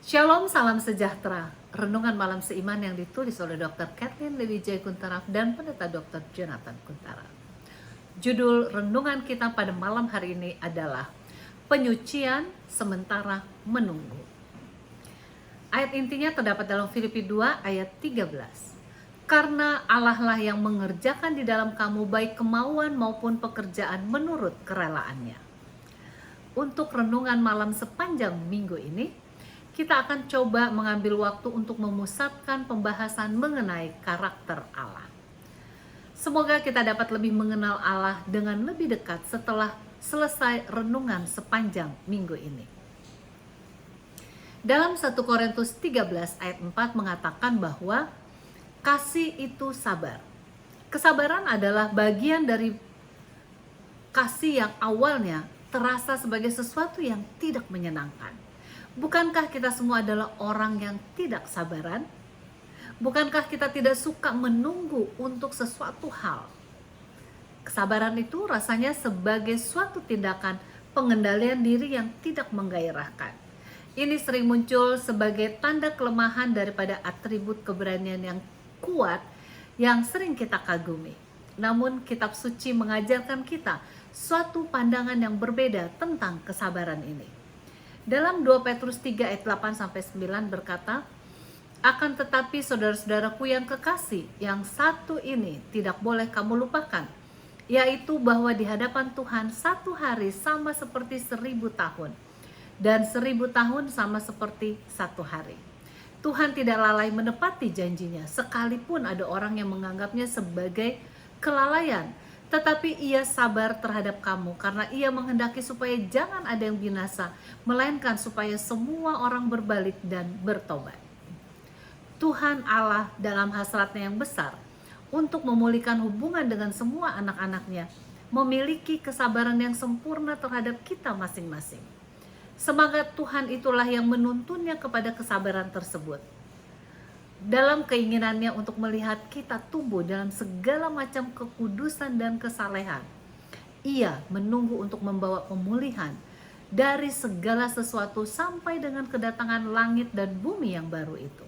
Shalom, salam sejahtera. Renungan malam seiman yang ditulis oleh Dr. Kathleen Lewijaya Kuntara dan Pendeta Dr. Jonathan Kuntara. Judul renungan kita pada malam hari ini adalah Penyucian Sementara Menunggu. Ayat intinya terdapat dalam Filipi 2 ayat 13. Karena Allah lah yang mengerjakan di dalam kamu baik kemauan maupun pekerjaan menurut kerelaannya. Untuk renungan malam sepanjang minggu ini, kita akan coba mengambil waktu untuk memusatkan pembahasan mengenai karakter Allah. Semoga kita dapat lebih mengenal Allah dengan lebih dekat setelah selesai renungan sepanjang minggu ini. Dalam 1 Korintus 13 ayat 4 mengatakan bahwa kasih itu sabar. Kesabaran adalah bagian dari kasih yang awalnya terasa sebagai sesuatu yang tidak menyenangkan. Bukankah kita semua adalah orang yang tidak sabaran? Bukankah kita tidak suka menunggu untuk sesuatu hal? Kesabaran itu rasanya sebagai suatu tindakan pengendalian diri yang tidak menggairahkan. Ini sering muncul sebagai tanda kelemahan daripada atribut keberanian yang kuat yang sering kita kagumi. Namun kitab suci mengajarkan kita suatu pandangan yang berbeda tentang kesabaran ini. Dalam 2 Petrus 3 ayat 8-9 berkata, akan tetapi saudara-saudaraku yang kekasih, yang satu ini tidak boleh kamu lupakan, yaitu bahwa di hadapan Tuhan satu hari sama seperti 1000 tahun, dan 1000 tahun sama seperti satu hari. Tuhan tidak lalai menepati janjinya, sekalipun ada orang yang menganggapnya sebagai kelalaian. Tetapi ia sabar terhadap kamu karena ia menghendaki supaya jangan ada yang binasa, melainkan supaya semua orang berbalik dan bertobat. Tuhan Allah dalam hasratnya yang besar untuk memulihkan hubungan dengan semua anak-anaknya, memiliki kesabaran yang sempurna terhadap kita masing-masing. Semangat Tuhan itulah yang menuntunnya kepada kesabaran tersebut. Dalam keinginannya untuk melihat kita tumbuh dalam segala macam kekudusan dan kesalehan, ia menunggu untuk membawa pemulihan dari segala sesuatu sampai dengan kedatangan langit dan bumi yang baru itu.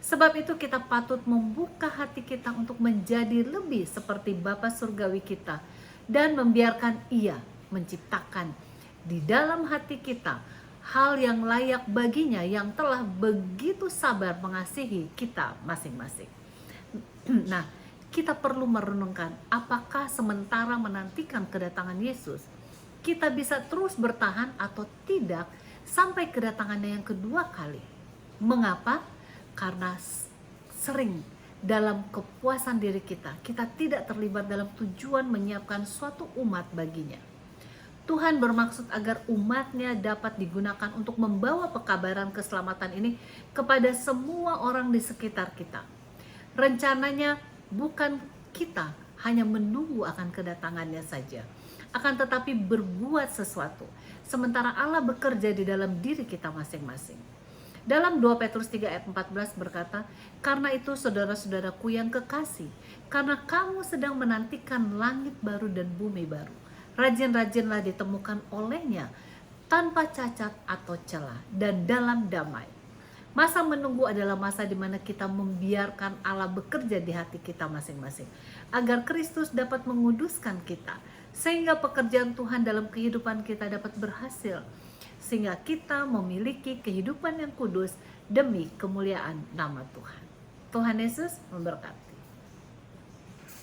Sebab itu kita patut membuka hati kita untuk menjadi lebih seperti Bapa Surgawi kita dan membiarkan ia menciptakan di dalam hati kita hal yang layak baginya yang telah begitu sabar mengasihi kita masing-masing. Nah, kita perlu merenungkan apakah sementara menantikan kedatangan Yesus, kita bisa terus bertahan atau tidak sampai kedatangannya yang kedua kali. Mengapa? Karena sering dalam kepuasan diri kita tidak terlibat dalam tujuan menyiapkan suatu umat baginya. Tuhan bermaksud agar umatnya dapat digunakan untuk membawa pekabaran keselamatan ini kepada semua orang di sekitar kita. Rencananya bukan kita hanya menunggu akan kedatangannya saja, akan tetapi berbuat sesuatu, sementara Allah bekerja di dalam diri kita masing-masing. Dalam 2 Petrus 3 ayat 14 berkata, karena itu saudara-saudaraku yang kekasih, karena kamu sedang menantikan langit baru dan bumi baru, rajin-rajinlah ditemukan olehnya tanpa cacat atau celah dan dalam damai. Masa menunggu adalah masa di mana kita membiarkan Allah bekerja di hati kita masing-masing agar Kristus dapat menguduskan kita sehingga pekerjaan Tuhan dalam kehidupan kita dapat berhasil, sehingga kita memiliki kehidupan yang kudus demi kemuliaan nama Tuhan. Tuhan Yesus memberkati.